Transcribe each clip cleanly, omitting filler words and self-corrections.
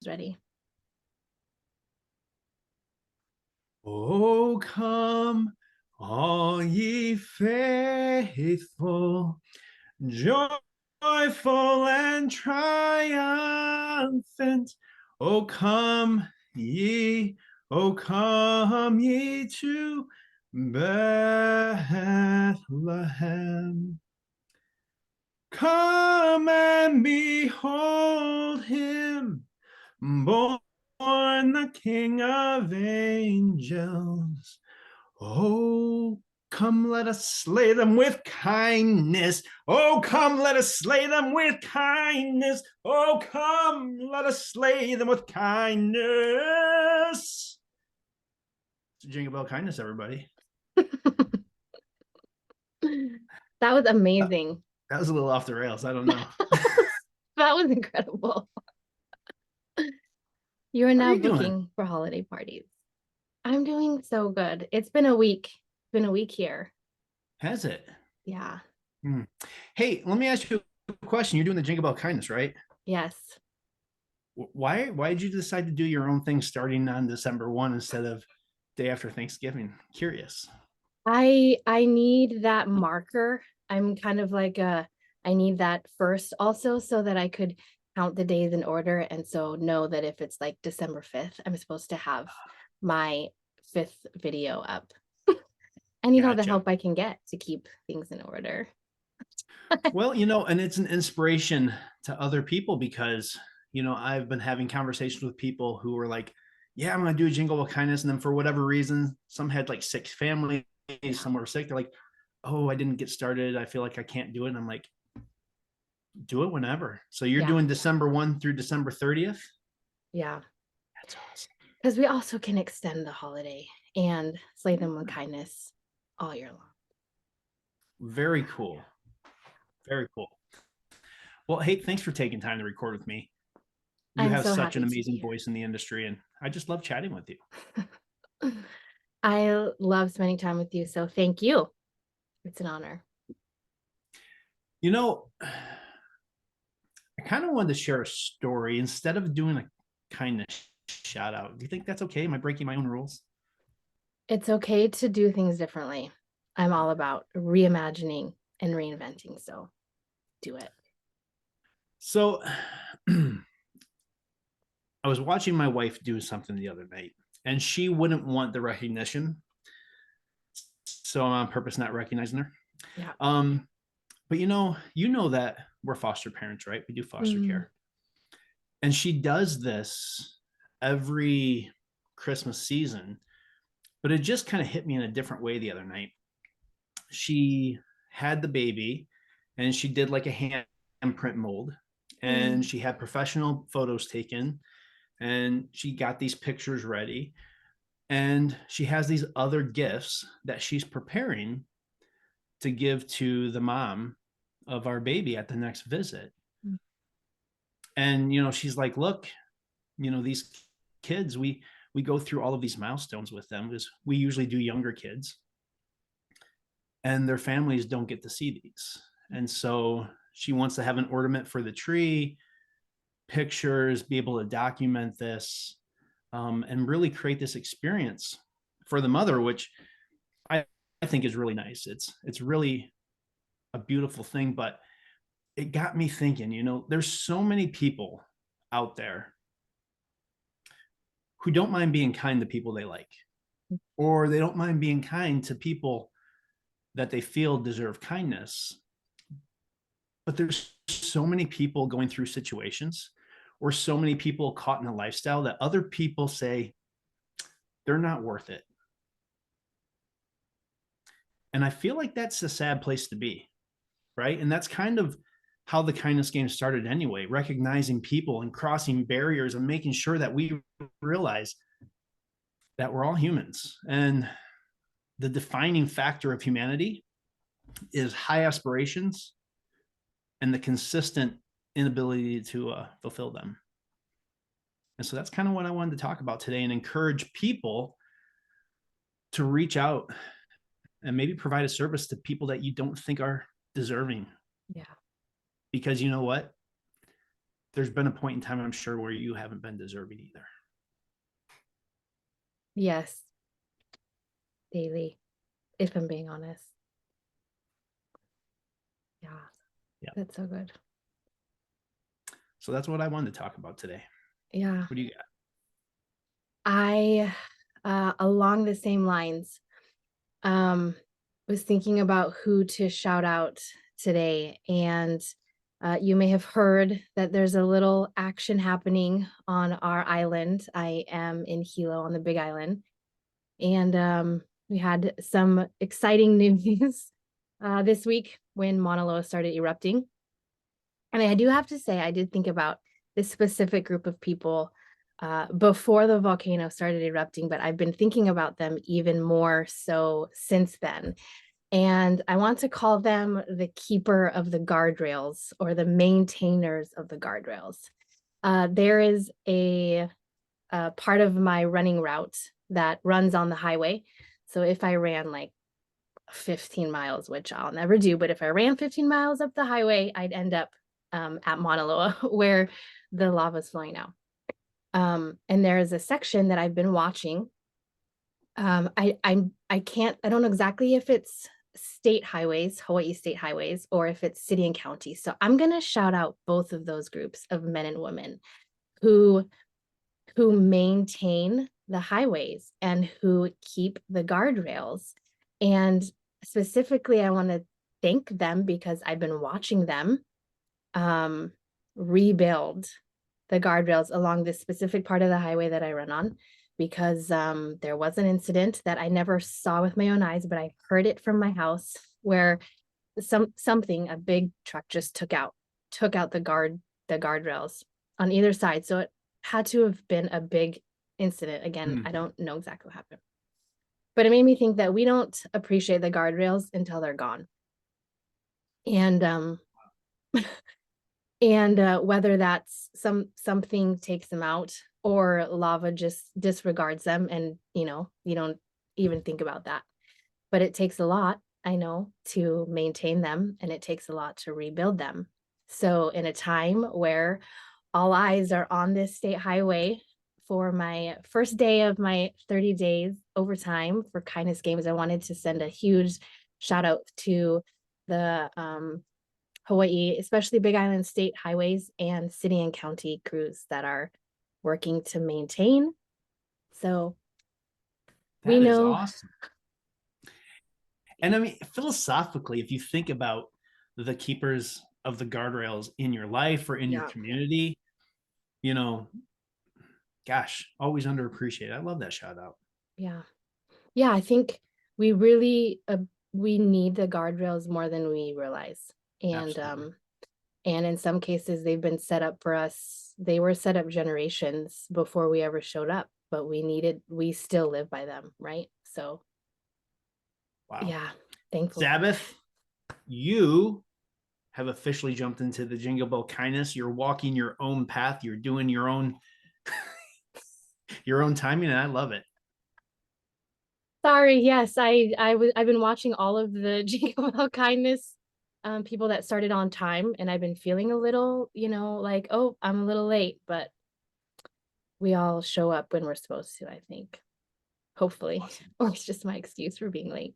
Ready? Oh, come, all ye faithful, joyful and triumphant. O come ye to Bethlehem. Come and behold him, born the King of angels. Oh, come, let us slay them with kindness. Oh, come, let us slay them with kindness. Oh, come, let us slay them with kindness. It's a Jingle Bell Kindness, everybody. That was That, amazing. that was a little off the rails. I don't know. That was incredible. You are How are now you doing? booking for holiday parties. I'm doing so good. It's been a week. It's been a week here. Has it? Yeah. Hmm. Hey, let me ask you a question. You're doing the Jingle Bell Kindness, right? Yes. Why did you decide to do your own thing starting on December 1 instead of day after Thanksgiving? Curious. I need that marker. I'm kind of like I need that first also so that I could count the days in order and so know that if it's like December 5th, I'm supposed to have my fifth video up. I need all the Gotcha. help I can get to keep things in order. Well, and it's an inspiration to other people because, I've been having conversations with people who were like, yeah, I'm going to do a Jingle Bell Kindness. And then for whatever reason, some had like sick families, Yeah. some were sick. They're like, oh, I didn't get started. I feel like I can't do it. And I'm like, do it whenever. So you're Yeah. doing December 1 through December 30th? Yeah. That's awesome. Because we also can extend the holiday and slay them with kindness all year long. Very cool. Very cool. Well, hey, thanks for taking time to record with me. You I'm have so such an happy to amazing be voice in the industry, and I just love chatting with you. here. I love spending time with you. So thank you. It's an honor. You know, I kind of wanted to share a story instead of doing a kindness shout out. Do you think that's okay? Am I breaking my own rules? It's okay to do things differently. I'm all about reimagining and reinventing. So do it. So, I was watching my wife do something the other night, and she wouldn't want the recognition. So I'm on purpose not recognizing her. Yeah. Um, but you know that we're foster parents, right? We do foster Mm, care. And she does this every Christmas season, but it just kind of hit me in a different way the other night. She had the baby and she did like a handprint mold, and mm, she had professional photos taken, and she got these pictures ready, and she has these other gifts that she's preparing to give to the mom of our baby at the next visit. mm. And she's like, look, these kids, we go through all of these milestones with them because we usually do younger kids, and their families don't get to see these. And so she wants to have an ornament for the tree, pictures, be able to document this, and really create this experience for the mother, which I, I think is really nice. It's really a beautiful thing, but it got me thinking, there's so many people out there who don't mind being kind to people they like, or they don't mind being kind to people that they feel deserve kindness. But there's so many people going through situations, or so many people caught in a lifestyle that other people say they're not worth it. And I feel like that's a sad place to be, right? And that's kind of how the kindness game started anyway, recognizing people and crossing barriers and making sure that we realize that we're all humans. And the defining factor of humanity is high aspirations and the consistent inability to fulfill them. And so that's kind of what I wanted to talk about today and encourage people to reach out and maybe provide a service to people that you don't think are deserving. Yeah. Because you know what? there's been a point in time, I'm sure, where you haven't been deserving either. Yes. Daily, if I'm being honest. Yeah. Yeah. That's so good. So that's what I wanted to talk about today. Yeah. What do you got? Along the same lines, was thinking about who to shout out today. And you may have heard that there's a little action happening on our island. I am in Hilo on the Big Island. And we had some exciting news this week when Mauna Loa started erupting. And I do have to say, I did think about this specific group of people before the volcano started erupting, but I've been thinking about them even more so since then. And I want to call them the keeper of the guardrails, or the maintainers of the guardrails. There is a part of my running route that runs on the highway. So if I ran like 15 miles, which I'll never do, but if I ran 15 miles up the highway, I'd end up at Mauna Loa where the lava is flowing now. And there is a section that I've been watching. I don't know exactly if it's state highways, Hawaii state highways, or if it's city and county. So I'm gonna shout out both of those groups of men and women who maintain the highways and who keep the guardrails. And specifically, I want to thank them because I've been watching them rebuild the guardrails along this specific part of the highway that I run on, because there was an incident that I never saw with my own eyes, but I heard it from my house, where a big truck just took out the guardrails on either side. So it had to have been a big incident. Again, I don't know exactly what happened, but it made me think that we don't appreciate the guardrails until they're gone. And whether that's something takes them out, or lava just disregards them, and you don't even think about that. But it takes a lot, I know, to maintain them, and it takes a lot to rebuild them. So in a time where all eyes are on this state highway for my first day of my 30 days overtime for kindness games, I wanted to send a huge shout out to the Hawaii, especially Big Island state highways and city and county crews that are working to maintain. So we That is know. awesome. And I mean, philosophically, if you think about the keepers of the guardrails in your life or in your Yeah. community, gosh, always underappreciated. I love that shout out. Yeah. Yeah, I think we really we need the guardrails more than we realize. And Absolutely. and in some cases they've been set up for us. They were set up generations before we ever showed up, but we still live by them, right? So Wow. yeah, thankful. Sabbath, you have officially jumped into the Jingle Bell Kindness. You're walking your own path. You're doing your own timing, and I love it. Sorry, yes, I've been watching all of the Jingle Bell Kindness people that started on time, and I've been feeling a little, like, oh, I'm a little late, but we all show up when we're supposed to, I think. Hopefully. Awesome. Or it's just my excuse for being late.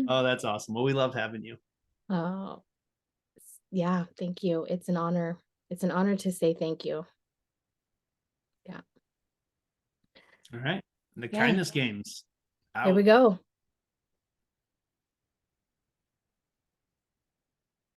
Oh, that's awesome. Well, we love having you. Oh, yeah, thank you. It's an honor. It's an honor to say thank you. Yeah. All right. The Okay. kindness games. Here we Out. go.